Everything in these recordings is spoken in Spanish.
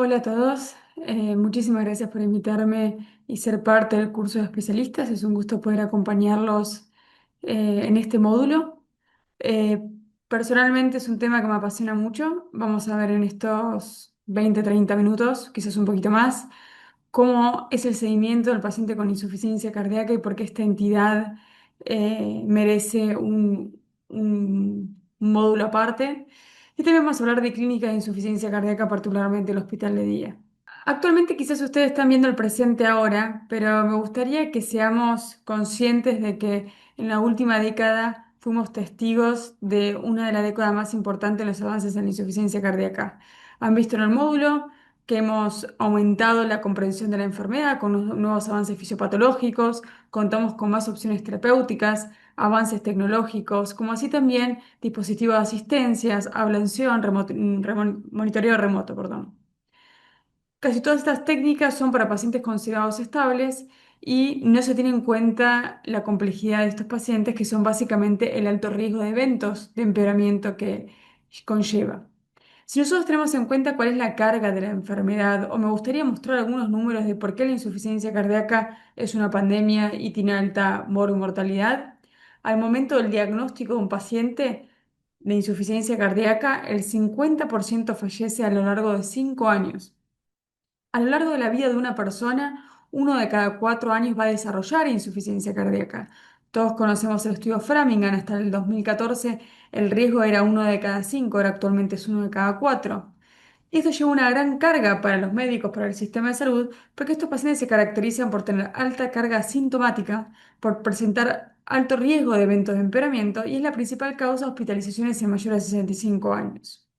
Hola a todos. Muchísimas gracias por invitarme y ser parte del curso de especialistas. Es un gusto poder acompañarlos en este módulo. Eh, Personalmente es un tema que me apasiona mucho. Vamos a ver en estos 20-30 minutos, quizás un poquito más, cómo es el seguimiento del paciente con insuficiencia cardíaca y por qué esta entidad merece un módulo aparte. Y también vamos a hablar de clínica de insuficiencia cardíaca, particularmente el hospital de día. Actualmente quizás ustedes están viendo el presente ahora, pero me gustaría que seamos conscientes de que en la última década fuimos testigos de una de las décadas más importantes en los avances en la insuficiencia cardíaca. Han visto en el módulo que hemos aumentado la comprensión de la enfermedad con los nuevos avances fisiopatológicos, contamos con más opciones terapéuticas, avances tecnológicos, como así también dispositivos de asistencias, ablación, monitoreo remoto, perdón. Casi todas estas técnicas son para pacientes considerados estables y no se tiene en cuenta la complejidad de estos pacientes, que son básicamente el alto riesgo de eventos de empeoramiento que conlleva. Si nosotros tenemos en cuenta cuál es la carga de la enfermedad, o me gustaría mostrar algunos números de por qué la insuficiencia cardíaca es una pandemia y tiene alta mortalidad, al momento del diagnóstico de un paciente de insuficiencia cardíaca, el 50% fallece a lo largo de 5 años. A lo largo de la vida de una persona, uno de cada 4 años va a desarrollar insuficiencia cardíaca. Todos conocemos el estudio Framingham, hasta el 2014 el riesgo era uno de cada 5, ahora actualmente es uno de cada 4. Y esto lleva una gran carga para los médicos, para el sistema de salud, porque estos pacientes se caracterizan por tener alta carga sintomática, por presentar alto riesgo de eventos de empeoramiento y es la principal causa de hospitalizaciones en mayores de 65 años.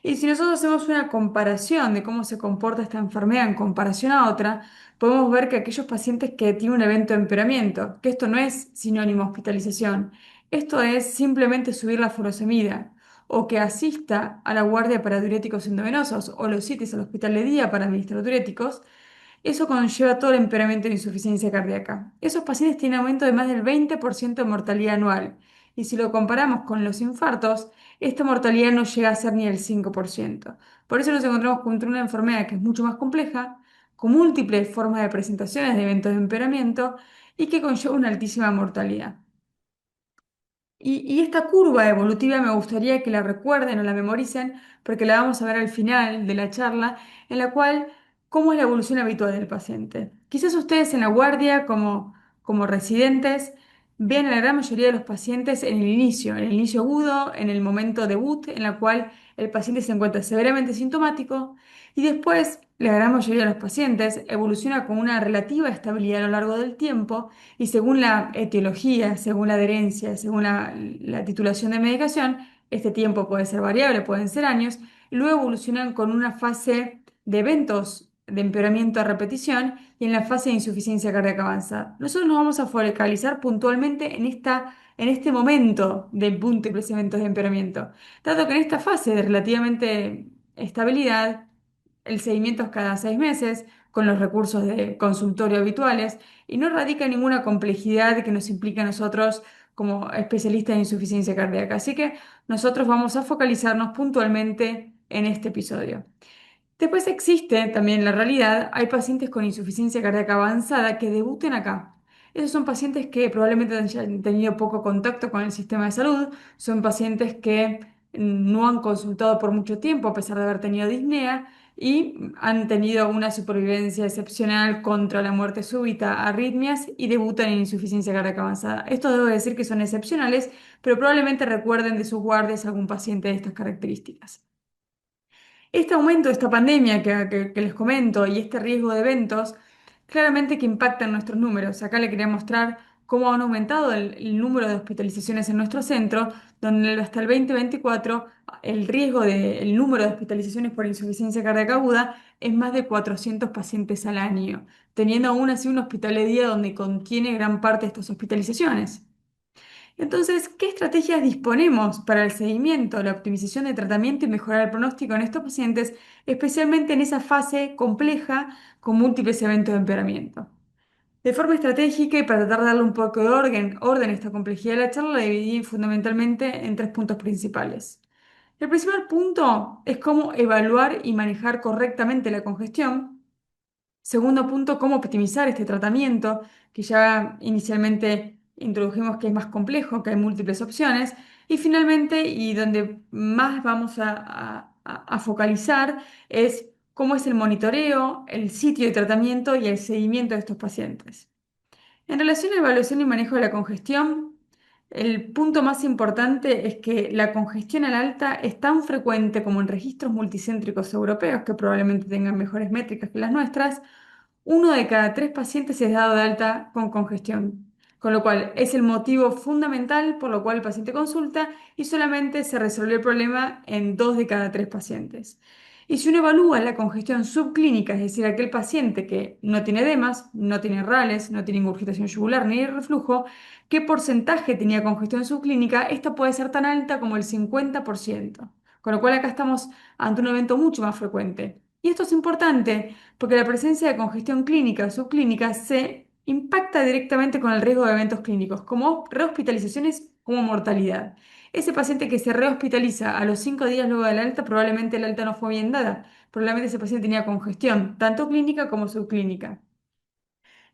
Y si nosotros hacemos una comparación de cómo se comporta esta enfermedad en comparación a otra, podemos ver que aquellos pacientes que tienen un evento de empeoramiento, que esto no es sinónimo de hospitalización, esto es simplemente subir la furosemida, o que asista a la guardia para diuréticos endovenosos, o los CITES al hospital de día para administrar diuréticos, eso conlleva todo el empeoramiento de insuficiencia cardíaca. Esos pacientes tienen aumento de más del 20% de mortalidad anual. Y si lo comparamos con los infartos, esta mortalidad no llega a ser ni el 5%. Por eso nos encontramos contra una enfermedad que es mucho más compleja, con múltiples formas de presentaciones de eventos de empeoramiento y que conlleva una altísima mortalidad. Y esta curva evolutiva me gustaría que la recuerden o la memoricen porque la vamos a ver al final de la charla, en la cual, ¿cómo es la evolución habitual del paciente? Quizás ustedes en la guardia, como residentes, vean a la gran mayoría de los pacientes en el inicio agudo, en el momento debut, en la cual el paciente se encuentra severamente sintomático, y después la gran mayoría de los pacientes evoluciona con una relativa estabilidad a lo largo del tiempo y según la etiología, según la adherencia, según la titulación de medicación, este tiempo puede ser variable, pueden ser años, y luego evolucionan con una fase de eventos de empeoramiento a repetición y en la fase de insuficiencia cardíaca avanzada. Nosotros nos vamos a focalizar puntualmente en este momento de múltiples eventos de empeoramiento, dado que en esta fase de relativamente estabilidad, el seguimiento es cada 6 meses, con los recursos de consultorio habituales, y no radica ninguna complejidad que nos implique a nosotros como especialistas en insuficiencia cardíaca. Así que nosotros vamos a focalizarnos puntualmente en este episodio. Después existe también la realidad, hay pacientes con insuficiencia cardíaca avanzada que debuten acá. Esos son pacientes que probablemente hayan tenido poco contacto con el sistema de salud, son pacientes que no han consultado por mucho tiempo a pesar de haber tenido disnea y han tenido una supervivencia excepcional contra la muerte súbita, arritmias y debutan en insuficiencia cardíaca avanzada. Esto debo decir que son excepcionales, pero probablemente recuerden de sus guardias algún paciente de estas características. Este aumento de esta pandemia que les comento y este riesgo de eventos, claramente que impactan nuestros números. Acá le quería mostrar cómo han aumentado el número de hospitalizaciones en nuestro centro, donde hasta el 2024 el número de hospitalizaciones por insuficiencia cardíaca aguda es más de 400 pacientes al año, teniendo aún así un hospital de día donde contiene gran parte de estas hospitalizaciones. Entonces, ¿qué estrategias disponemos para el seguimiento, la optimización de tratamiento y mejorar el pronóstico en estos pacientes, especialmente en esa fase compleja con múltiples eventos de empeoramiento? De forma estratégica y para tratar de darle un poco de orden a esta complejidad de la charla, la dividí fundamentalmente en tres puntos principales. El principal punto es cómo evaluar y manejar correctamente la congestión. Segundo punto, cómo optimizar este tratamiento, que ya inicialmente introdujimos que es más complejo, que hay múltiples opciones. Y finalmente, y donde más vamos a focalizar, es cómo es el monitoreo, el sitio de tratamiento y el seguimiento de estos pacientes. En relación a evaluación y manejo de la congestión, el punto más importante es que la congestión al alta es tan frecuente como en registros multicéntricos europeos, que probablemente tengan mejores métricas que las nuestras. Uno de cada tres pacientes es dado de alta con congestión, con lo cual es el motivo fundamental por lo cual el paciente consulta y solamente se resolvió el problema en dos de cada tres pacientes. Y si uno evalúa la congestión subclínica, es decir, aquel paciente que no tiene edemas, no tiene rales, no tiene ingurgitación yugular ni reflujo, ¿qué porcentaje tenía congestión subclínica? Esta puede ser tan alta como el 50%, con lo cual acá estamos ante un evento mucho más frecuente. Y esto es importante porque la presencia de congestión clínica o subclínica se impacta directamente con el riesgo de eventos clínicos, como rehospitalizaciones como mortalidad. Ese paciente que se rehospitaliza a los 5 días luego del alta, probablemente el alta no fue bien dada. Probablemente ese paciente tenía congestión, tanto clínica como subclínica.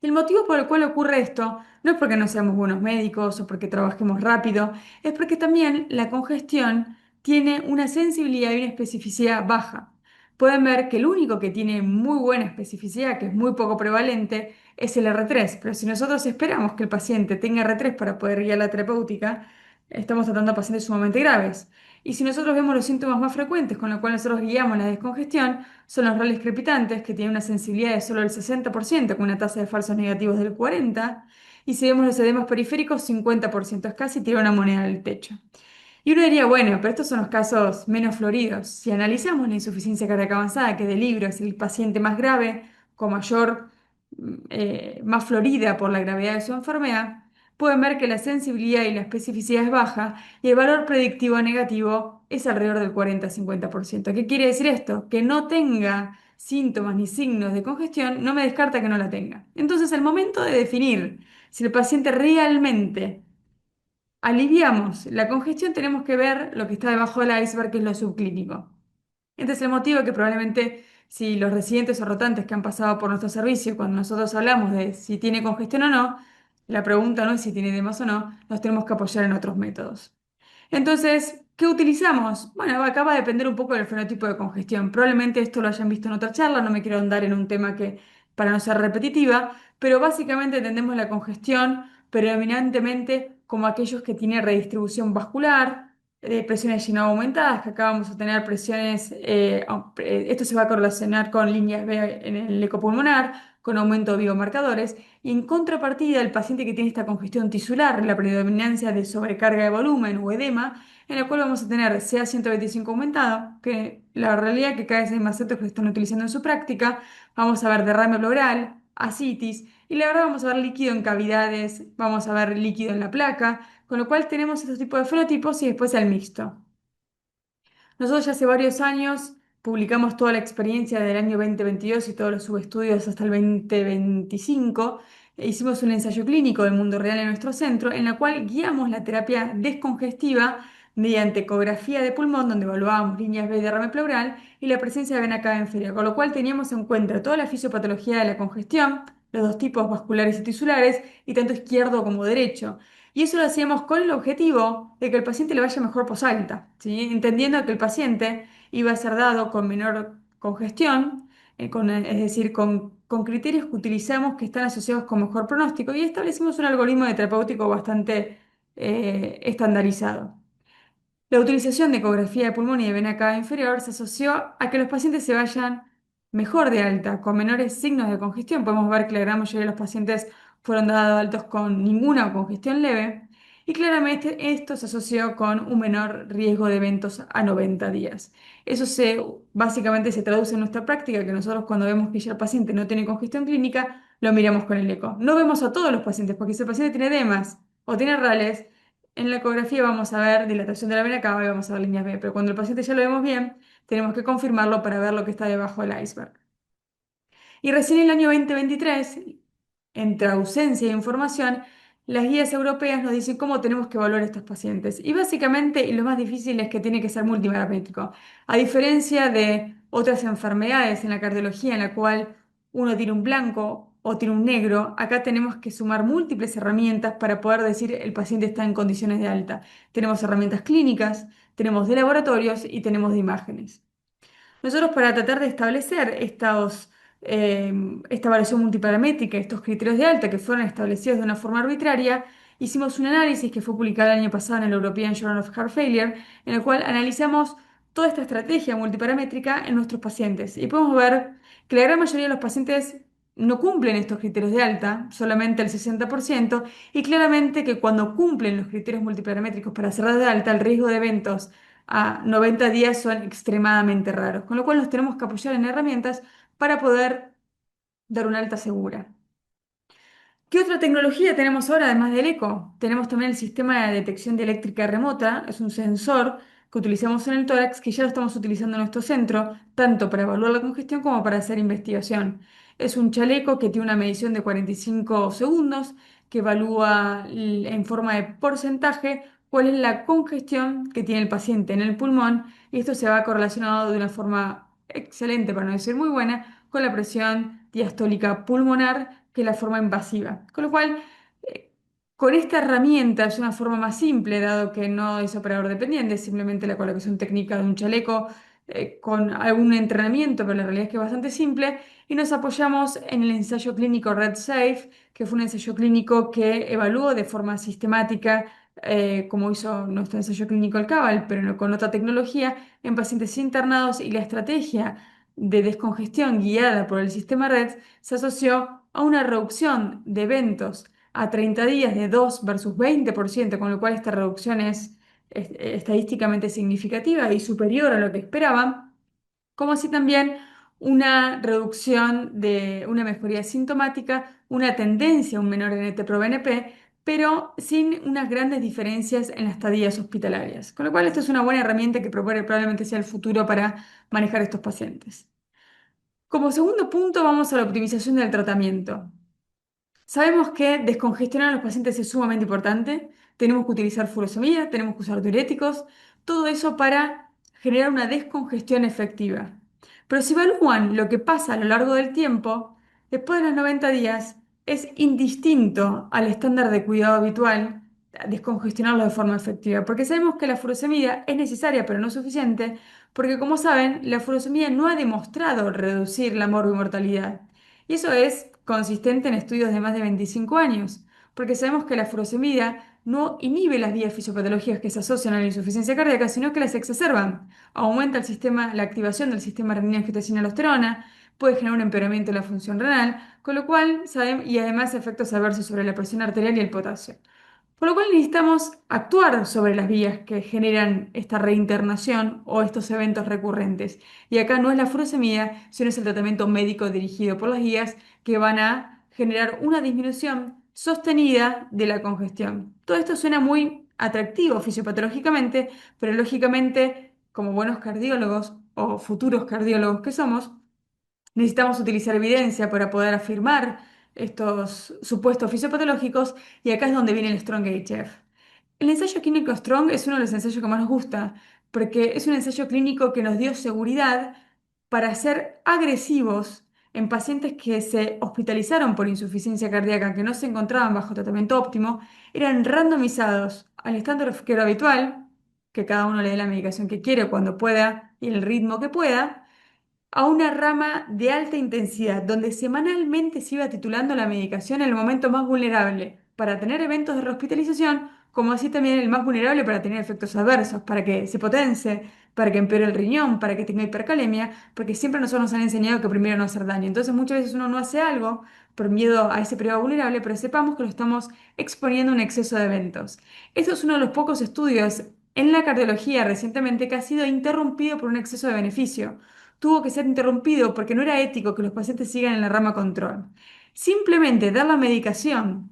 Y el motivo por el cual ocurre esto no es porque no seamos buenos médicos o porque trabajemos rápido, es porque también la congestión tiene una sensibilidad y una especificidad baja. Pueden ver que el único que tiene muy buena especificidad, que es muy poco prevalente, es el R3. Pero si nosotros esperamos que el paciente tenga R3 para poder guiar la terapéutica, estamos tratando a pacientes sumamente graves. Y si nosotros vemos los síntomas más frecuentes con los cuales nosotros guiamos la descongestión, son los rales crepitantes, que tienen una sensibilidad de solo el 60%, con una tasa de falsos negativos del 40%, y si vemos los edemas periféricos, 50%, es casi tirar una moneda del techo. Y uno diría, bueno, pero estos son los casos menos floridos. Si analizamos la insuficiencia cardíaca avanzada, que de libro es el paciente más grave, con mayor, más florida por la gravedad de su enfermedad, pueden ver que la sensibilidad y la especificidad es baja y el valor predictivo negativo es alrededor del 40-50%. ¿Qué quiere decir esto? Que no tenga síntomas ni signos de congestión no me descarta que no la tenga. Entonces, al momento de definir si el paciente realmente aliviamos la congestión, tenemos que ver lo que está debajo del iceberg, que es lo subclínico. Este es el motivo que probablemente si los residentes o rotantes que han pasado por nuestro servicio, cuando nosotros hablamos de si tiene congestión o no, la pregunta no es si tiene edemas o no, nos tenemos que apoyar en otros métodos. Entonces, ¿qué utilizamos? Bueno, acá va a depender un poco del fenotipo de congestión. Probablemente esto lo hayan visto en otra charla, no me quiero ahondar en un tema que para no ser repetitiva, pero básicamente entendemos la congestión predominantemente como aquellos que tienen redistribución vascular, presiones llenado aumentadas, que acá vamos a tener presiones, esto se va a correlacionar con líneas B en el ecopulmonar, con aumento de biomarcadores, y en contrapartida, el paciente que tiene esta congestión tisular, la predominancia de sobrecarga de volumen o edema, en la cual vamos a tener CA 125 aumentado, que la realidad es que cada vez hay más centros que lo están utilizando en su práctica, vamos a ver derrame pleural, ascitis, y la verdad vamos a ver líquido en cavidades, vamos a ver líquido en la placa, con lo cual tenemos estos tipos de fenotipos y después el mixto. Nosotros ya hace varios años publicamos toda la experiencia del año 2022 y todos los subestudios hasta el 2025. Hicimos un ensayo clínico del mundo real en nuestro centro, en la cual guiamos la terapia descongestiva mediante ecografía de pulmón, donde evaluábamos líneas B de derrame pleural y la presencia de vena cava inferior, con lo cual teníamos en cuenta toda la fisiopatología de la congestión, los dos tipos vasculares y tisulares, y tanto izquierdo como derecho. Y eso lo hacíamos con el objetivo de que el paciente le vaya mejor posalta, ¿sí? Entendiendo que el paciente iba a ser dado con menor congestión, es decir, con criterios que utilizamos que están asociados con mejor pronóstico y establecimos un algoritmo de terapéutico bastante estandarizado. La utilización de ecografía de pulmón y de vena cava inferior se asoció a que los pacientes se vayan mejor de alta, con menores signos de congestión. Podemos ver que la gran mayoría de los pacientes fueron dados altos con ninguna congestión leve y claramente esto se asoció con un menor riesgo de eventos a 90 días. Eso básicamente se traduce en nuestra práctica, que nosotros cuando vemos que ya el paciente no tiene congestión clínica, lo miramos con el eco. No vemos a todos los pacientes, porque si el paciente tiene edemas o tiene rales, en la ecografía vamos a ver dilatación de la vena cava y vamos a ver líneas B, pero cuando el paciente ya lo vemos bien, tenemos que confirmarlo para ver lo que está debajo del iceberg. Y recién en el año 2023, entre ausencia de información, las guías europeas nos dicen cómo tenemos que evaluar a estos pacientes. Y básicamente, y lo más difícil es que tiene que ser multiparamétrico. A diferencia de otras enfermedades en la cardiología en la cual uno tiene un blanco o tiene un negro, acá tenemos que sumar múltiples herramientas para poder decir el paciente está en condiciones de alta. Tenemos herramientas clínicas, tenemos de laboratorios y tenemos de imágenes. Nosotros para tratar de establecer eh, esta evaluación multiparamétrica, estos criterios de alta que fueron establecidos de una forma arbitraria, hicimos un análisis que fue publicado el año pasado en el European Journal of Heart Failure, en el cual analizamos toda esta estrategia multiparamétrica en nuestros pacientes. Y podemos ver que la gran mayoría de los pacientes no cumplen estos criterios de alta, solamente el 60%, y claramente que cuando cumplen los criterios multiparamétricos para cerrar de alta, el riesgo de eventos a 90 días son extremadamente raros, con lo cual nos tenemos que apoyar en herramientas para poder dar una alta segura. ¿Qué otra tecnología tenemos ahora además del eco? Tenemos también el sistema de detección de eléctrica remota, es un sensor que utilizamos en el tórax que ya lo estamos utilizando en nuestro centro, tanto para evaluar la congestión como para hacer investigación. Es un chaleco que tiene una medición de 45 segundos que evalúa en forma de porcentaje cuál es la congestión que tiene el paciente en el pulmón y esto se va correlacionado de una forma excelente, para no decir muy buena, con la presión diastólica pulmonar, que es la forma invasiva. Con lo cual, eh, con esta herramienta es una forma más simple, dado que no es operador dependiente, es simplemente la colocación técnica de un chaleco con algún entrenamiento, pero la realidad es que es bastante simple, y nos apoyamos en el ensayo clínico RedSafe, que fue un ensayo clínico que evaluó de forma sistemática, como hizo nuestro ensayo clínico el CABAL, pero con otra tecnología, en pacientes internados, y la estrategia de descongestión guiada por el sistema RED se asoció a una reducción de eventos a 30 días de 2 versus 20%, con lo cual esta reducción es estadísticamente significativa y superior a lo que esperaban, como así también una reducción de una mejoría sintomática, una tendencia a un menor NT-proBNP, pero sin unas grandes diferencias en las estadías hospitalarias. Con lo cual, esto es una buena herramienta que probablemente sea el futuro para manejar estos pacientes. Como segundo punto, vamos a la optimización del tratamiento. Sabemos que descongestionar a los pacientes es sumamente importante. Tenemos que utilizar furosemida, tenemos que usar diuréticos, todo eso para generar una descongestión efectiva. Pero si evalúan lo que pasa a lo largo del tiempo, después de los 90 días, es indistinto al estándar de cuidado habitual descongestionarlo de forma efectiva, porque sabemos que la furosemida es necesaria, pero no suficiente, porque como saben, la furosemida no ha demostrado reducir la morbimortalidad. Y eso es consistente en estudios de más de 25 años, porque sabemos que la furosemida no inhibe las vías fisiopatológicas que se asocian a la insuficiencia cardíaca, sino que las exacerban. Aumenta la activación del sistema renina-angiotensina-aldosterona, puede generar un empeoramiento de la función renal, con lo cual y además efectos adversos sobre la presión arterial y el potasio. Por lo cual necesitamos actuar sobre las vías que generan esta reinternación o estos eventos recurrentes. Y acá no es la furosemida, sino es el tratamiento médico dirigido por las guías que van a generar una disminución sostenida de la congestión. Todo esto suena muy atractivo fisiopatológicamente, pero lógicamente, como buenos cardiólogos o futuros cardiólogos que somos, necesitamos utilizar evidencia para poder afirmar estos supuestos fisiopatológicos y acá es donde viene el Strong HF. El ensayo clínico Strong es uno de los ensayos que más nos gusta porque es un ensayo clínico que nos dio seguridad para ser agresivos en pacientes que se hospitalizaron por insuficiencia cardíaca, que no se encontraban bajo tratamiento óptimo, eran randomizados al estándar of care habitual, que cada uno le dé la medicación que quiere cuando pueda y en el ritmo que pueda, a una rama de alta intensidad, donde semanalmente se iba titulando la medicación en el momento más vulnerable para tener eventos de rehospitalización, como así también el más vulnerable para tener efectos adversos, para que se potencie, para que empeore el riñón, para que tenga hipercalemia, porque siempre nosotros nos han enseñado que primero no hacer daño. Entonces muchas veces uno no hace algo por miedo a ese periodo vulnerable, pero sepamos que lo estamos exponiendo a un exceso de eventos. Esto es uno de los pocos estudios en la cardiología recientemente que ha sido interrumpido por un exceso de beneficio. Tuvo que ser interrumpido porque no era ético que los pacientes sigan en la rama control. Simplemente dar la medicación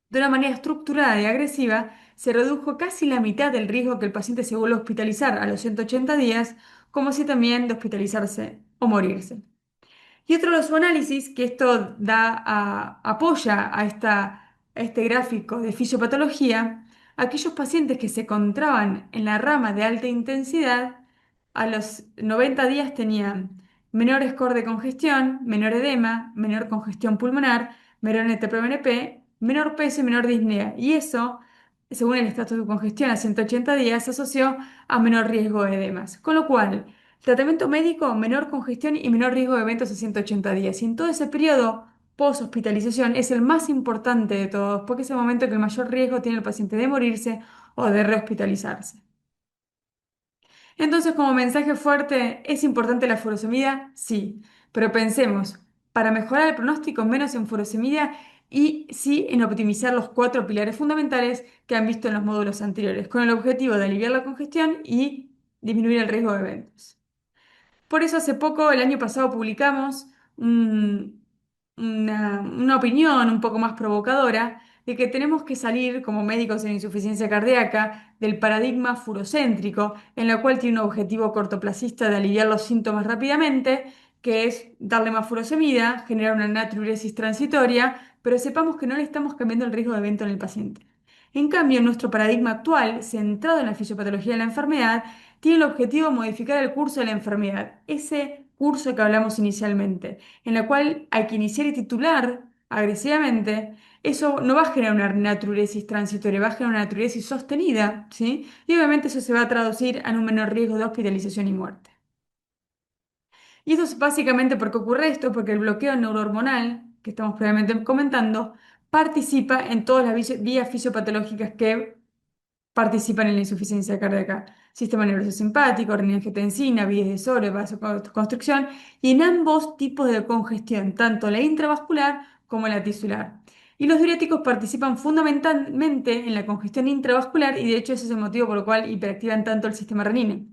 de una manera estructurada y agresiva se redujo casi la mitad del riesgo que el paciente se vuelva a hospitalizar a los 180 días, como así también de hospitalizarse o morirse. Y otro de los análisis que esto apoya a a este gráfico de fisiopatología, aquellos pacientes que se encontraban en la rama de alta intensidad, a los 90 días tenían menor score de congestión, menor edema, menor congestión pulmonar, menor NT-proBNP, menor peso y menor disnea. Y eso, según el estatus de congestión a 180 días, se asoció a menor riesgo de edemas. Con lo cual, tratamiento médico, menor congestión y menor riesgo de eventos a 180 días. Y en todo ese periodo post-hospitalización es el más importante de todos, porque es el momento que el mayor riesgo tiene el paciente de morirse o de rehospitalizarse. Entonces, como mensaje fuerte, ¿es importante la furosemida? Sí, pero pensemos, para mejorar el pronóstico, menos en furosemida y sí en optimizar los cuatro pilares fundamentales que han visto en los módulos anteriores, con el objetivo de aliviar la congestión y disminuir el riesgo de eventos. Por eso hace poco, el año pasado, publicamos una opinión un poco más provocadora de que tenemos que salir como médicos en insuficiencia cardíaca del paradigma furocéntrico, en la cual tiene un objetivo cortoplacista de aliviar los síntomas rápidamente, que es darle más furosemida, generar una natriuresis transitoria, pero sepamos que no le estamos cambiando el riesgo de evento en el paciente. En cambio, nuestro paradigma actual, centrado en la fisiopatología de la enfermedad, tiene el objetivo de modificar el curso de la enfermedad, ese curso que hablamos inicialmente, en la cual hay que iniciar y titular agresivamente. Eso no va a generar una natriuresis transitoria, va a generar una natriuresis sostenida, ¿sí? Y obviamente eso se va a traducir en un menor riesgo de hospitalización y muerte. Y esto es básicamente porque ocurre esto, porque el bloqueo neurohormonal, que estamos previamente comentando, participa en todas las vías fisiopatológicas que participan en la insuficiencia cardíaca. Sistema nervioso simpático, renin-angiotensina, vías de Soros, vasoconstricción, y en ambos tipos de congestión, tanto la intravascular como la tisular. Y los diuréticos participan fundamentalmente en la congestión intravascular y de hecho ese es el motivo por el cual hiperactivan tanto el sistema renina.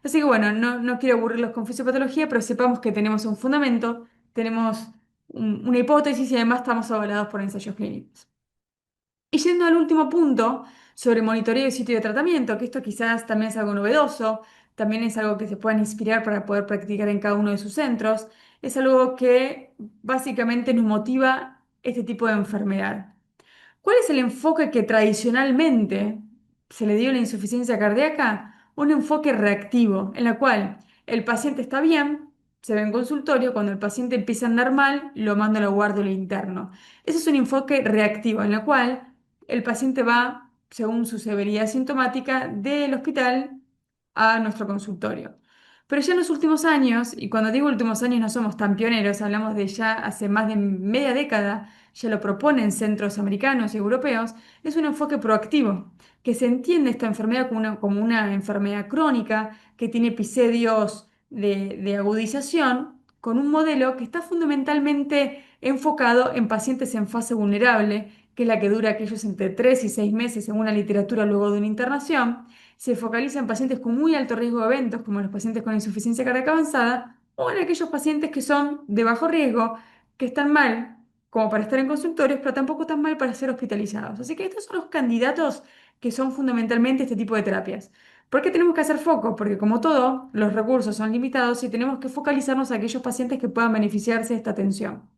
Así que bueno, no quiero aburrirlos con fisiopatología, pero sepamos que tenemos un fundamento, tenemos una hipótesis y además estamos avalados por ensayos clínicos. Y yendo al último punto, sobre monitoreo y sitio de tratamiento, que esto quizás también es algo novedoso, también es algo que se puedan inspirar para poder practicar en cada uno de sus centros, es algo que básicamente nos motiva este tipo de enfermedad. ¿Cuál es el enfoque que tradicionalmente se le dio a la insuficiencia cardíaca? Un enfoque reactivo, en la cual el paciente está bien, se ve en consultorio, cuando el paciente empieza a andar mal, lo manda a lo guardia interno. Ese es un enfoque reactivo, en la cual el paciente va, según su severidad sintomática, del hospital a nuestro consultorio. Pero ya en los últimos años, y cuando digo últimos años no somos tan pioneros, hablamos de ya hace más de media década, ya lo proponen centros americanos y europeos, es un enfoque proactivo, que se entiende esta enfermedad como una enfermedad crónica que tiene episodios de agudización, con un modelo que está fundamentalmente enfocado en pacientes en fase vulnerable, que es la que dura aquellos entre 3 y 6 meses según la literatura luego de una internación. Se focaliza en pacientes con muy alto riesgo de eventos, como los pacientes con insuficiencia cardíaca avanzada, o en aquellos pacientes que son de bajo riesgo, que están mal como para estar en consultorios, pero tampoco tan mal para ser hospitalizados. Así que estos son los candidatos que son fundamentalmente este tipo de terapias. ¿Por qué tenemos que hacer foco? Porque como todo, los recursos son limitados y tenemos que focalizarnos a aquellos pacientes que puedan beneficiarse de esta atención.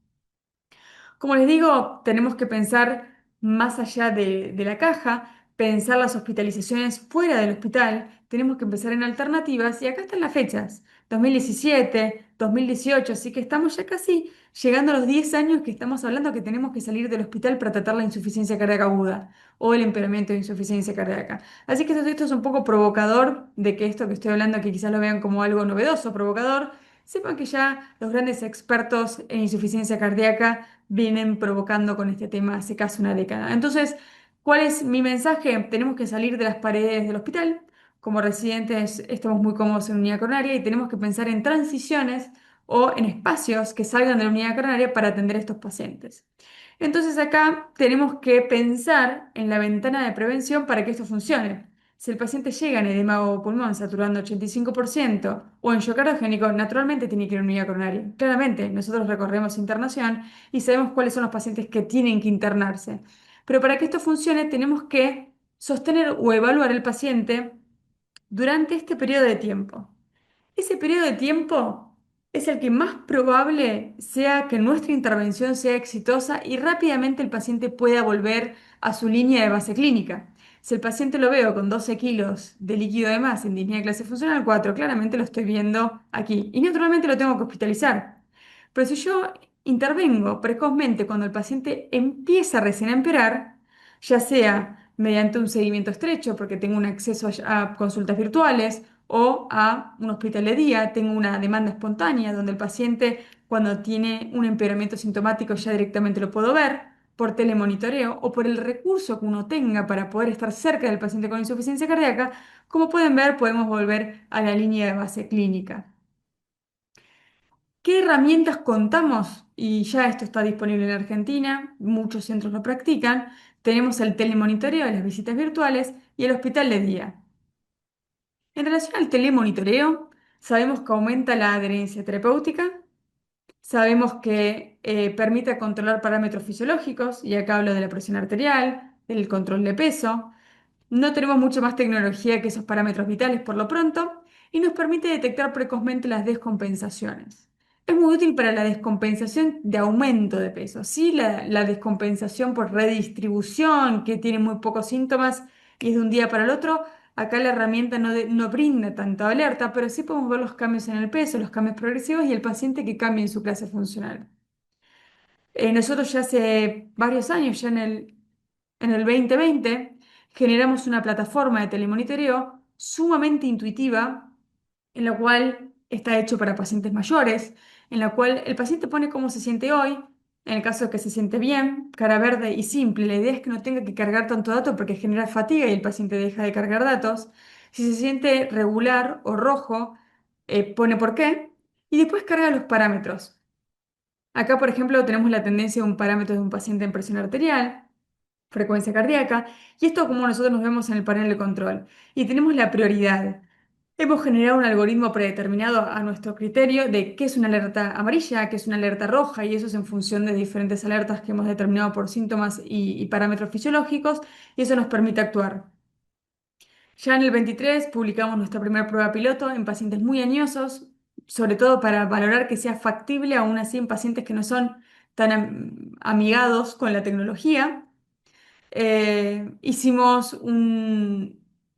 Como les digo, tenemos que pensar más allá de la caja, pensar las hospitalizaciones fuera del hospital, tenemos que empezar en alternativas y acá están las fechas, 2017, 2018, así que estamos ya casi llegando a los 10 años que estamos hablando que tenemos que salir del hospital para tratar la insuficiencia cardíaca aguda o el empeoramiento de insuficiencia cardíaca. Así que esto es un poco provocador de que esto que estoy hablando, que quizás lo vean como algo novedoso, provocador, sepan que ya los grandes expertos en insuficiencia cardíaca vienen provocando con este tema hace casi una década. Entonces, ¿cuál es mi mensaje? Tenemos que salir de las paredes del hospital. Como residentes estamos muy cómodos en unidad coronaria y tenemos que pensar en transiciones o en espacios que salgan de la unidad coronaria para atender a estos pacientes. Entonces acá tenemos que pensar en la ventana de prevención para que esto funcione. Si el paciente llega en edema o pulmón saturando 85% o en shock cardiogénico, naturalmente tiene que ir a una unidad coronaria. Claramente, nosotros recorremos internación y sabemos cuáles son los pacientes que tienen que internarse. Pero para que esto funcione, tenemos que sostener o evaluar al paciente durante este periodo de tiempo. Ese periodo de tiempo es el que más probable sea que nuestra intervención sea exitosa y rápidamente el paciente pueda volver a su línea de base clínica. Si el paciente lo veo con 12 kilos de líquido de más en disnea de clase funcional 4, claramente lo estoy viendo aquí y naturalmente lo tengo que hospitalizar. Pero si yo intervengo precozmente cuando el paciente empieza recién a empeorar, ya sea mediante un seguimiento estrecho, porque tengo un acceso a consultas virtuales, o a un hospital de día, tengo una demanda espontánea donde el paciente cuando tiene un empeoramiento sintomático ya directamente lo puedo ver por telemonitoreo o por el recurso que uno tenga para poder estar cerca del paciente con insuficiencia cardíaca. Como pueden ver, podemos volver a la línea de base clínica. ¿Qué herramientas contamos? Y ya esto está disponible en Argentina, muchos centros lo practican. Tenemos el telemonitoreo, las visitas virtuales y el hospital de día. En relación al telemonitoreo, sabemos que aumenta la adherencia terapéutica, sabemos que permite controlar parámetros fisiológicos, y acá hablo de la presión arterial, del control de peso. No tenemos mucha más tecnología que esos parámetros vitales por lo pronto y nos permite detectar precozmente las descompensaciones. Es muy útil para la descompensación de aumento de peso. Sí, la descompensación por redistribución, que tiene muy pocos síntomas y es de un día para el otro, acá la herramienta no brinda tanta alerta, pero sí podemos ver los cambios en el peso, los cambios progresivos y el paciente que cambia en su clase funcional. Nosotros ya hace varios años, en el 2020, generamos una plataforma de telemonitoreo sumamente intuitiva, en la cual está hecho para pacientes mayores, en la cual el paciente pone cómo se siente hoy, en el caso de que se siente bien, cara verde y simple. La idea es que no tenga que cargar tanto dato porque genera fatiga y el paciente deja de cargar datos. Si se siente regular o rojo, pone por qué y después carga los parámetros. Acá, por ejemplo, tenemos la tendencia de un parámetro de un paciente en presión arterial, frecuencia cardíaca, y esto como nosotros nos vemos en el panel de control. Y tenemos la prioridad. Hemos generado un algoritmo predeterminado a nuestro criterio de qué es una alerta amarilla, qué es una alerta roja, y eso es en función de diferentes alertas que hemos determinado por síntomas y parámetros fisiológicos, y eso nos permite actuar. Ya en el 23 publicamos nuestra primera prueba piloto en pacientes muy añosos, sobre todo para valorar que sea factible aún así en pacientes que no son tan amigados con la tecnología. Hicimos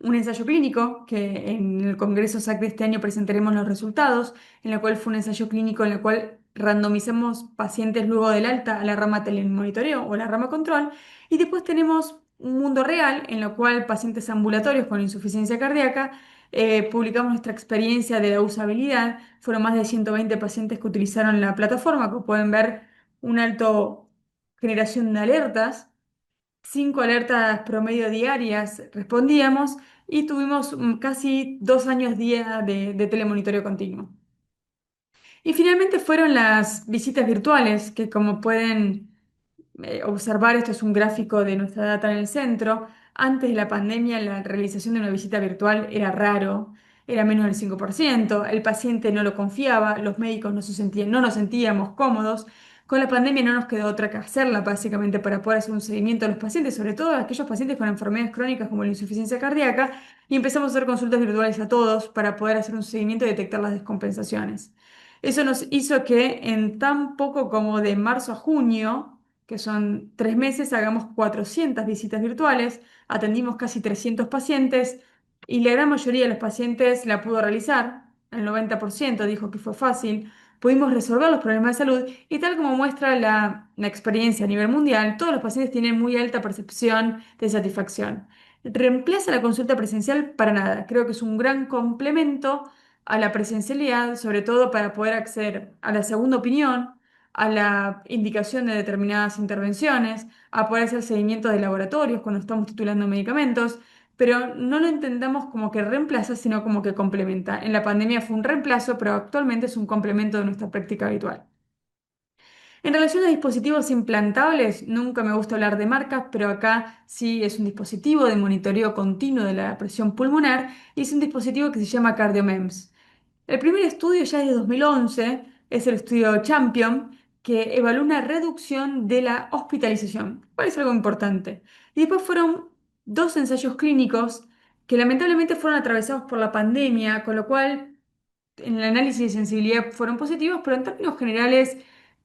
un ensayo clínico que en el Congreso SAC de este año presentaremos los resultados, en el cual fue un ensayo clínico en el cual randomizamos pacientes luego del alta a la rama telemonitoreo o la rama control, y después tenemos un mundo real en el cual pacientes ambulatorios con insuficiencia cardíaca, publicamos nuestra experiencia de la usabilidad. Fueron más de 120 pacientes que utilizaron la plataforma, que pueden ver un alto generación de alertas, 5 alertas promedio diarias respondíamos y tuvimos casi 2 años día de telemonitoreo continuo. Y finalmente fueron las visitas virtuales, que como pueden observar, esto es un gráfico de nuestra data en el centro. Antes de la pandemia, la realización de una visita virtual era raro, era menos del 5%, el paciente no lo confiaba, los médicos no nos sentíamos cómodos. Con la pandemia no nos quedó otra que hacerla, básicamente, para poder hacer un seguimiento a los pacientes, sobre todo a aquellos pacientes con enfermedades crónicas como la insuficiencia cardíaca, y empezamos a hacer consultas virtuales a todos para poder hacer un seguimiento y detectar las descompensaciones. Eso nos hizo que en tan poco como de marzo a junio, que son 3 meses, hagamos 400 visitas virtuales, atendimos casi 300 pacientes y la gran mayoría de los pacientes la pudo realizar, el 90% dijo que fue fácil, pudimos resolver los problemas de salud y tal como muestra la experiencia a nivel mundial, todos los pacientes tienen muy alta percepción de satisfacción. ¿Reemplaza la consulta presencial? Para nada, creo que es un gran complemento a la presencialidad, sobre todo para poder acceder a la segunda opinión, a la indicación de determinadas intervenciones, a poder hacer seguimiento de laboratorios cuando estamos titulando medicamentos, pero no lo entendamos como que reemplaza, sino como que complementa. En la pandemia fue un reemplazo, pero actualmente es un complemento de nuestra práctica habitual. En relación a dispositivos implantables, nunca me gusta hablar de marcas, pero acá sí es un dispositivo de monitoreo continuo de la presión pulmonar y es un dispositivo que se llama CardioMEMS. El primer estudio ya es de 2011, es el estudio Champion, que evaluó una reducción de la hospitalización, cual es algo importante. Y después fueron 2 ensayos clínicos que lamentablemente fueron atravesados por la pandemia, con lo cual en el análisis de sensibilidad fueron positivos, pero en términos generales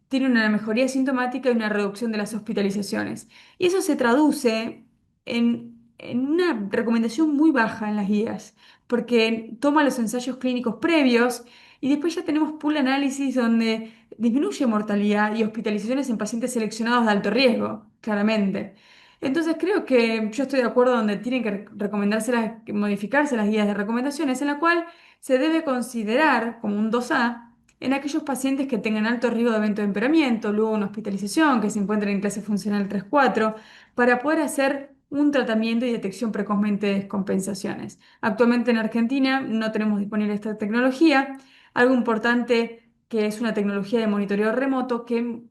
tiene una mejoría sintomática y una reducción de las hospitalizaciones. Y eso se traduce en una recomendación muy baja en las guías, porque toma los ensayos clínicos previos y después ya tenemos pool análisis donde disminuye mortalidad y hospitalizaciones en pacientes seleccionados de alto riesgo, claramente. Entonces creo que yo estoy de acuerdo donde tienen que modificarse las guías de recomendaciones, en la cual se debe considerar como un 2A en aquellos pacientes que tengan alto riesgo de evento de empeoramiento, luego una hospitalización, que se encuentren en clase funcional 3-4, para poder hacer un tratamiento y detección precozmente de descompensaciones. Actualmente en Argentina no tenemos disponible esta tecnología, algo importante que es una tecnología de monitoreo remoto que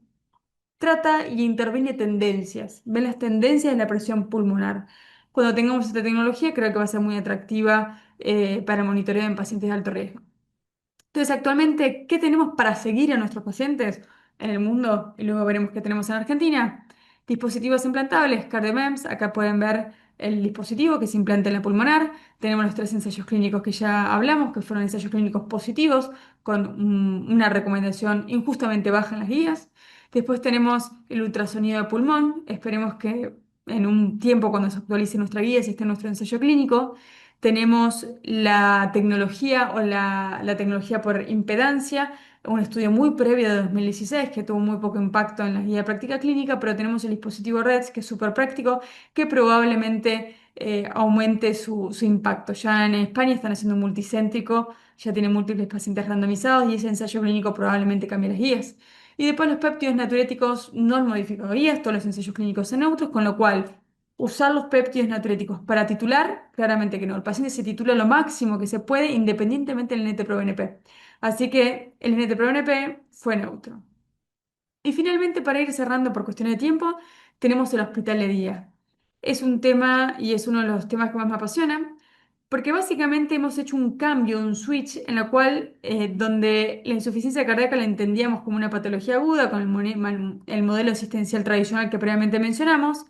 trata y interviene tendencias, ve las tendencias de la presión pulmonar. Cuando tengamos esta tecnología, creo que va a ser muy atractiva para el monitoreo en pacientes de alto riesgo. Entonces, actualmente, ¿qué tenemos para seguir a nuestros pacientes en el mundo? Y luego veremos qué tenemos en Argentina. Dispositivos implantables, CardioMEMS. Acá pueden ver el dispositivo que se implanta en la pulmonar. Tenemos los 3 ensayos clínicos que ya hablamos, que fueron ensayos clínicos positivos, con una recomendación injustamente baja en las guías. Después tenemos el ultrasonido de pulmón. Esperemos que en un tiempo, cuando se actualice nuestra guía, si está en nuestro ensayo clínico, tenemos la tecnología o la tecnología por impedancia, un estudio muy previo de 2016 que tuvo muy poco impacto en la guía de práctica clínica, pero tenemos el dispositivo REDS, que es súper práctico, que probablemente aumente su impacto. Ya en España están haciendo un multicéntrico, ya tienen múltiples pacientes randomizados y ese ensayo clínico probablemente cambie las guías. Y después los péptidos natriuréticos no han modificado guías, todos los ensayos clínicos son neutros, con lo cual usar los péptidos natriuréticos para titular, claramente que no. El paciente se titula lo máximo que se puede independientemente del NT-proBNP. Así que el NT-proBNP fue neutro. Y finalmente, para ir cerrando por cuestión de tiempo, tenemos el hospital de día. Es un tema y es uno de los temas que más me apasiona, porque básicamente hemos hecho un cambio, un switch, en la cual, donde la insuficiencia cardíaca la entendíamos como una patología aguda, con el modelo asistencial tradicional que previamente mencionamos,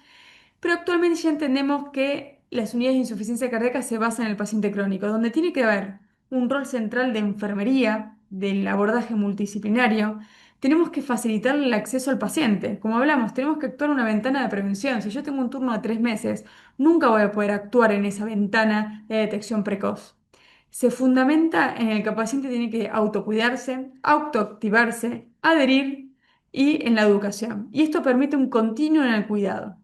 pero actualmente ya entendemos que las unidades de insuficiencia cardíaca se basan en el paciente crónico, donde tiene que haber un rol central de enfermería, del abordaje multidisciplinario. Tenemos que facilitarle el acceso al paciente. Como hablamos, tenemos que actuar en una ventana de prevención. Si yo tengo un turno de 3 meses, nunca voy a poder actuar en esa ventana de detección precoz. Se fundamenta en el que el paciente tiene que autocuidarse, autoactivarse, adherir y en la educación. Y esto permite un continuo en el cuidado.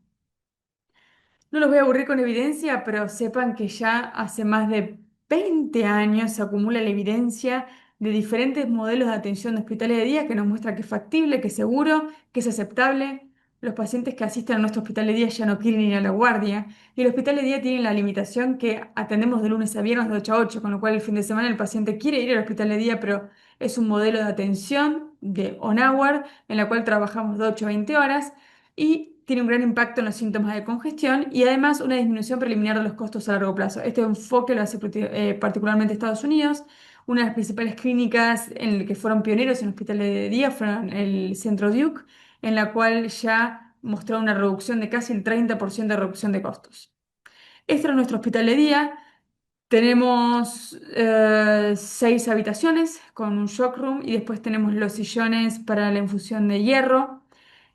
No los voy a aburrir con evidencia, pero sepan que ya hace más de 20 años se acumula la evidencia de diferentes modelos de atención de hospitales de día que nos muestra que es factible, que es seguro, que es aceptable. Los pacientes que asisten a nuestro hospital de día ya no quieren ir a la guardia y el hospital de día tiene la limitación que atendemos de lunes a viernes de 8 a 8, con lo cual el fin de semana el paciente quiere ir al hospital de día, pero es un modelo de atención de on-hour en la cual trabajamos de 8 a 20 horas y tiene un gran impacto en los síntomas de congestión y además una disminución preliminar de los costos a largo plazo. Este enfoque lo hace particularmente Estados Unidos. Una de las principales clínicas en el que fueron pioneros en hospitales de día fueron el Centro Duke, en la cual ya mostró una reducción de casi el 30% de reducción de costos. Este es nuestro hospital de día. Tenemos 6 habitaciones con un shock room y después tenemos los sillones para la infusión de hierro.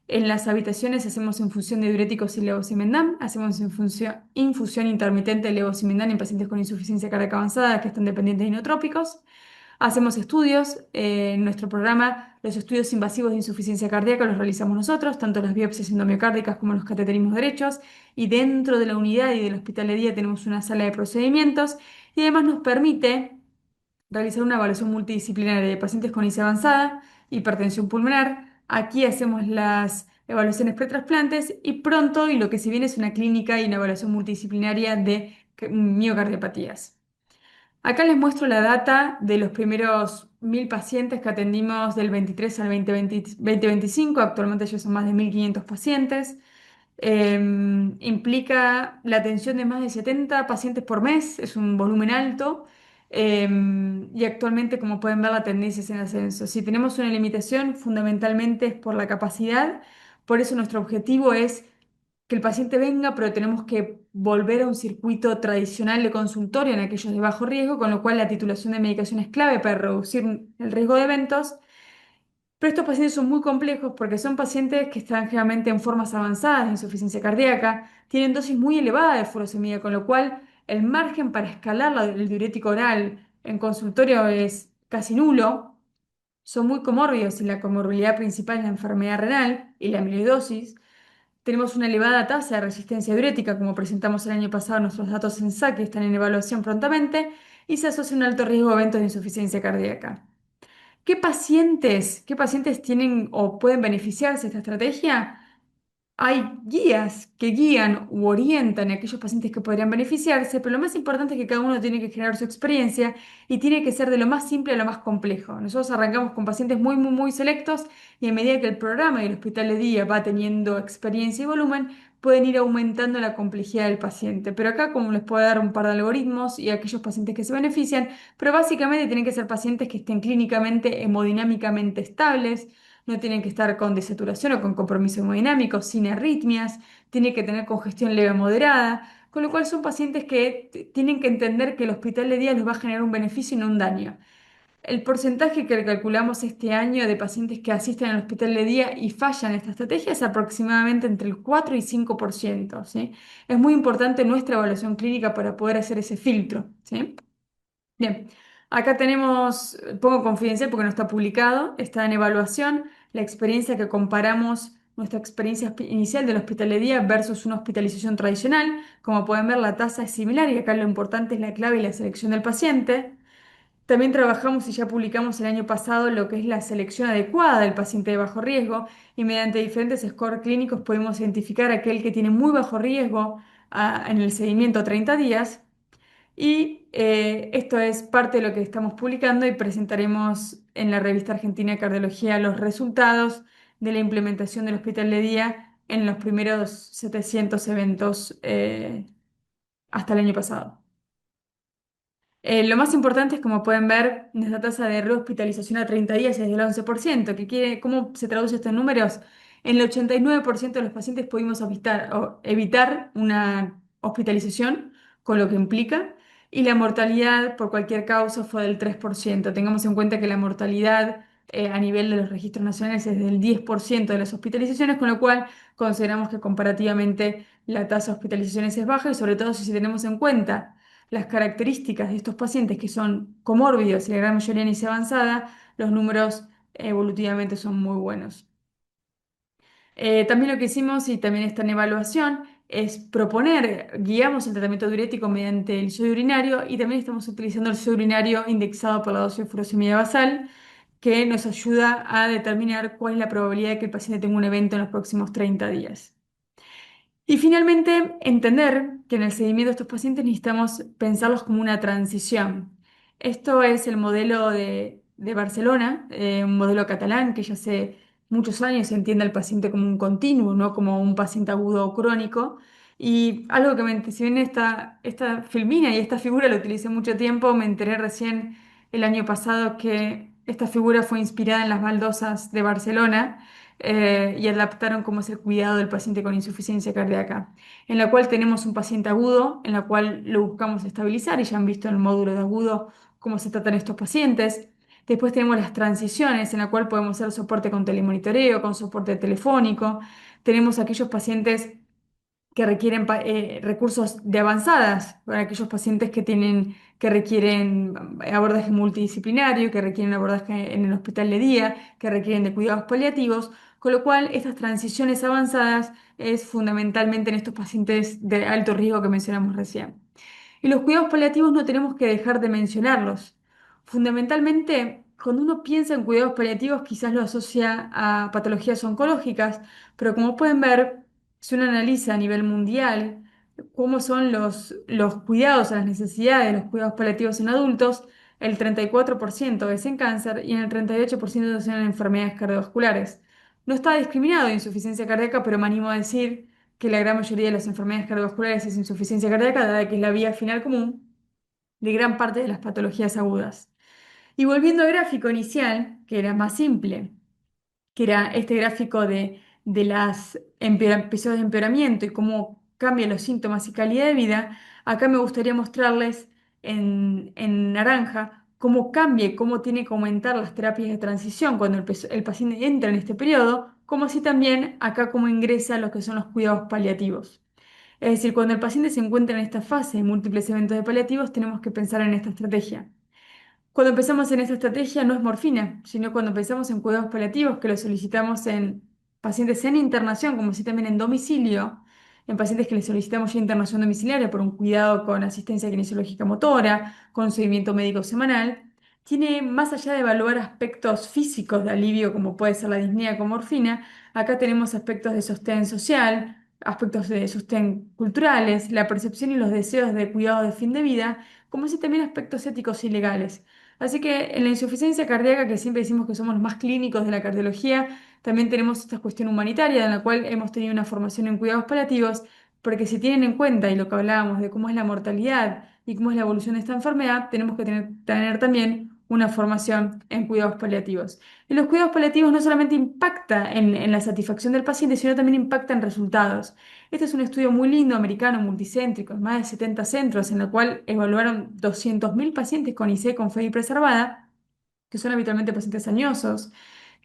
En las habitaciones hacemos infusión de diuréticos y levosimendan, hacemos infusión intermitente de levosimendan en pacientes con insuficiencia cardíaca avanzada que están dependientes de inotrópicos. Hacemos estudios, en nuestro programa los estudios invasivos de insuficiencia cardíaca los realizamos nosotros, tanto las biopsias endomiocárdicas como los cateterismos derechos, y dentro de la unidad y del hospital de día tenemos una sala de procedimientos y además nos permite realizar una evaluación multidisciplinaria de pacientes con IC avanzada, hipertensión pulmonar. Aquí hacemos las evaluaciones pretrasplantes y pronto, y lo que se viene es una clínica y una evaluación multidisciplinaria de miocardiopatías. Acá les muestro la data de los primeros 1.000 pacientes que atendimos del 23 al 2025. Actualmente ya son más de 1.500 pacientes. Implica la atención de más de 70 pacientes por mes, es un volumen alto. Y actualmente, como pueden ver, la tendencia es en ascenso. Si tenemos una limitación, fundamentalmente es por la capacidad. Por eso nuestro objetivo es que el paciente venga, pero tenemos que volver a un circuito tradicional de consultorio en aquellos de bajo riesgo, con lo cual la titulación de medicación es clave para reducir el riesgo de eventos. Pero estos pacientes son muy complejos porque son pacientes que están generalmente en formas avanzadas de insuficiencia cardíaca, tienen dosis muy elevadas de furosemida, con lo cual el margen para escalar el diurético oral en consultorio es casi nulo. Son muy comórbidos y la comorbilidad principal es la enfermedad renal y la amiloidosis. Tenemos una elevada tasa de resistencia diurética, como presentamos el año pasado, nuestros datos en SAC están en evaluación prontamente, y se asocia un alto riesgo de eventos de insuficiencia cardíaca. Qué pacientes tienen o pueden beneficiarse de esta estrategia? Hay guías que guían u orientan a aquellos pacientes que podrían beneficiarse, pero lo más importante es que cada uno tiene que generar su experiencia y tiene que ser de lo más simple a lo más complejo. Nosotros arrancamos con pacientes muy selectos y a medida que el programa y el hospital de día va teniendo experiencia y volumen, pueden ir aumentando la complejidad del paciente. Pero acá, como les puedo dar un par de algoritmos y aquellos pacientes que se benefician, pero básicamente tienen que ser pacientes que estén clínicamente hemodinámicamente estables, no tienen que estar con desaturación o con compromiso hemodinámico, sin arritmias, tiene que tener congestión leve o moderada, con lo cual son pacientes que tienen que entender que el hospital de día les va a generar un beneficio y no un daño. El porcentaje que calculamos este año de pacientes que asisten al hospital de día y fallan esta estrategia es aproximadamente entre el 4 y 5%, ¿sí? Es muy importante nuestra evaluación clínica para poder hacer ese filtro, ¿sí? Bien, acá tenemos, pongo confidencial porque no está publicado, está en evaluación la experiencia que comparamos, nuestra experiencia inicial del hospital de día versus una hospitalización tradicional. Como pueden ver, la tasa es similar y acá lo importante es la clave y la selección del paciente. También trabajamos y ya publicamos el año pasado lo que es la selección adecuada del paciente de bajo riesgo y mediante diferentes scores clínicos podemos identificar aquel que tiene muy bajo riesgo en el seguimiento a 30 días y esto es parte de lo que estamos publicando y presentaremos en la revista Argentina de Cardiología los resultados de la implementación del hospital de día en los primeros 700 eventos hasta el año pasado. Lo más importante es, como pueden ver, nuestra tasa de rehospitalización a 30 días es del 11%. ¿Cómo se traduce esto en números? En el 89% de los pacientes pudimos evitar una hospitalización, con lo que implica, y la mortalidad por cualquier causa fue del 3%. Tengamos en cuenta que la mortalidad a nivel de los registros nacionales es del 10% de las hospitalizaciones, con lo cual consideramos que comparativamente la tasa de hospitalizaciones es baja y sobre todo si tenemos en cuenta las características de estos pacientes que son comórbidos y la gran mayoría en inicio avanzada, los números evolutivamente son muy buenos. También lo que hicimos, y también está en evaluación, es proponer, guiamos el tratamiento diurético mediante el sodio urinario y también estamos utilizando el sodio urinario indexado por la dosis de furosemida basal, que nos ayuda a determinar cuál es la probabilidad de que el paciente tenga un evento en los próximos 30 días. Y finalmente, entender que en el seguimiento de estos pacientes necesitamos pensarlos como una transición. Esto es el modelo de Barcelona, un modelo catalán que ya hace muchos años entiende al paciente como un continuo, no como un paciente agudo o crónico. Y algo que si bien esta filmina y esta figura la utilicé mucho tiempo, me enteré recién el año pasado que esta figura fue inspirada en las baldosas de Barcelona y adaptaron cómo es el cuidado del paciente con insuficiencia cardíaca, en la cual tenemos un paciente agudo, en la cual lo buscamos estabilizar, y ya han visto en el módulo de agudo cómo se tratan estos pacientes. Después tenemos las transiciones, en la cual podemos hacer soporte con telemonitoreo, con soporte telefónico. Tenemos aquellos pacientes que requieren recursos de avanzadas, para aquellos pacientes que requieren abordaje multidisciplinario, que requieren abordaje en el hospital de día, que requieren de cuidados paliativos, con lo cual estas transiciones avanzadas es fundamentalmente en estos pacientes de alto riesgo que mencionamos recién. Y los cuidados paliativos no tenemos que dejar de mencionarlos. Fundamentalmente, cuando uno piensa en cuidados paliativos, quizás lo asocia a patologías oncológicas, pero como pueden ver, si uno analiza a nivel mundial cómo son los cuidados, las necesidades de los cuidados paliativos en adultos, el 34% es en cáncer y en el 38% es en enfermedades cardiovasculares. No está discriminado de insuficiencia cardíaca, pero me animo a decir que la gran mayoría de las enfermedades cardiovasculares es insuficiencia cardíaca, dada que es la vía final común de gran parte de las patologías agudas. Y volviendo al gráfico inicial, que era más simple, que era este gráfico de los episodios de empeoramiento y cómo cambian los síntomas y calidad de vida, acá me gustaría mostrarles en naranja cómo cambia y cómo tiene que aumentar las terapias de transición cuando el paciente entra en este periodo, como así también acá cómo ingresa lo que son los cuidados paliativos. Es decir, cuando el paciente se encuentra en esta fase de múltiples eventos de paliativos, tenemos que pensar en esta estrategia. Cuando empezamos en esta estrategia no es morfina, sino cuando pensamos en cuidados paliativos que lo solicitamos en pacientes en internación, como así también en domicilio, en pacientes que les solicitamos ya internación domiciliaria por un cuidado con asistencia kinesiológica motora, con un seguimiento médico semanal, tiene más allá de evaluar aspectos físicos de alivio como puede ser la disnea con morfina, acá tenemos aspectos de sostén social, aspectos de sostén culturales, la percepción y los deseos de cuidado de fin de vida, como así también aspectos éticos y legales. Así que en la insuficiencia cardíaca, que siempre decimos que somos los más clínicos de la cardiología, también tenemos esta cuestión humanitaria en la cual hemos tenido una formación en cuidados paliativos, porque si tienen en cuenta y lo que hablábamos de cómo es la mortalidad y cómo es la evolución de esta enfermedad, tenemos que tener también una formación en cuidados paliativos. Y los cuidados paliativos no solamente impacta en la satisfacción del paciente, sino también impacta en resultados. Este es un estudio muy lindo, americano, multicéntrico, en más de 70 centros, en el cual evaluaron 200.000 pacientes con IC con FEI preservada, que son habitualmente pacientes añosos,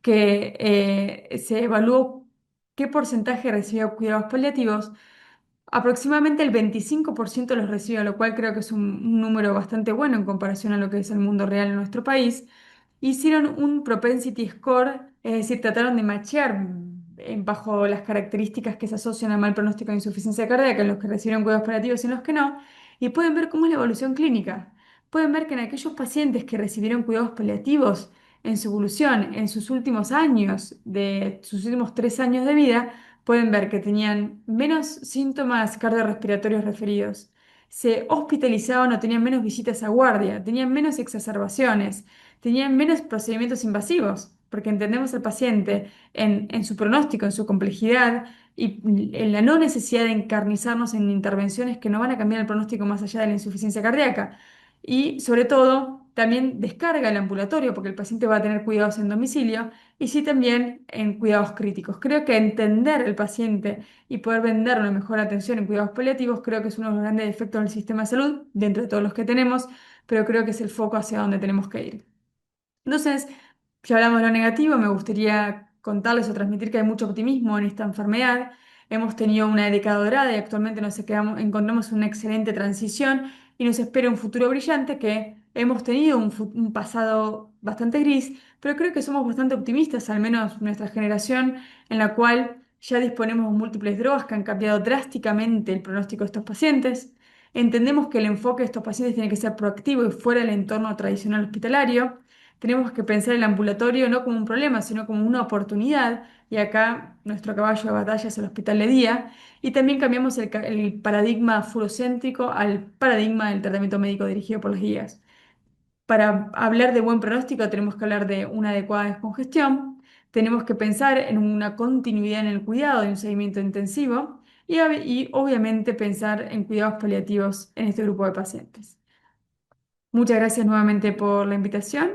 que se evaluó qué porcentaje recibía cuidados paliativos. Aproximadamente el 25% los recibe, lo cual creo que es un número bastante bueno en comparación a lo que es el mundo real en nuestro país. Hicieron un propensity score, es decir, trataron de machear bajo las características que se asocian al mal pronóstico de insuficiencia cardíaca en los que recibieron cuidados paliativos y en los que no, y pueden ver cómo es la evolución clínica. Pueden ver que en aquellos pacientes que recibieron cuidados paliativos en su evolución, en sus últimos años, de sus últimos 3 años de vida, pueden ver que tenían menos síntomas cardiorrespiratorios referidos, se hospitalizaban o tenían menos visitas a guardia, tenían menos exacerbaciones, tenían menos procedimientos invasivos, porque entendemos al paciente en su pronóstico, en su complejidad y en la no necesidad de encarnizarnos en intervenciones que no van a cambiar el pronóstico más allá de la insuficiencia cardíaca. Y sobre todo, también descarga el ambulatorio, porque el paciente va a tener cuidados en domicilio y sí también en cuidados críticos. Creo que entender el paciente y poder vender una mejor atención en cuidados paliativos creo que es uno de los grandes defectos del sistema de salud, dentro de todos los que tenemos, pero creo que es el foco hacia donde tenemos que ir. Entonces, ya hablamos de lo negativo, me gustaría contarles o transmitir que hay mucho optimismo en esta enfermedad. Hemos tenido una década dorada y actualmente encontramos una excelente transición y nos espera un futuro brillante que hemos tenido un pasado bastante gris, pero creo que somos bastante optimistas, al menos nuestra generación, en la cual ya disponemos de múltiples drogas que han cambiado drásticamente el pronóstico de estos pacientes. Entendemos que el enfoque de estos pacientes tiene que ser proactivo y fuera del entorno tradicional hospitalario. Tenemos que pensar el ambulatorio no como un problema, sino como una oportunidad. Y acá nuestro caballo de batalla es el hospital de día. Y también cambiamos el paradigma furocéntrico al paradigma del tratamiento médico dirigido por las guías. Para hablar de buen pronóstico tenemos que hablar de una adecuada descongestión. Tenemos que pensar en una continuidad en el cuidado de un seguimiento intensivo y obviamente pensar en cuidados paliativos en este grupo de pacientes. Muchas gracias nuevamente por la invitación.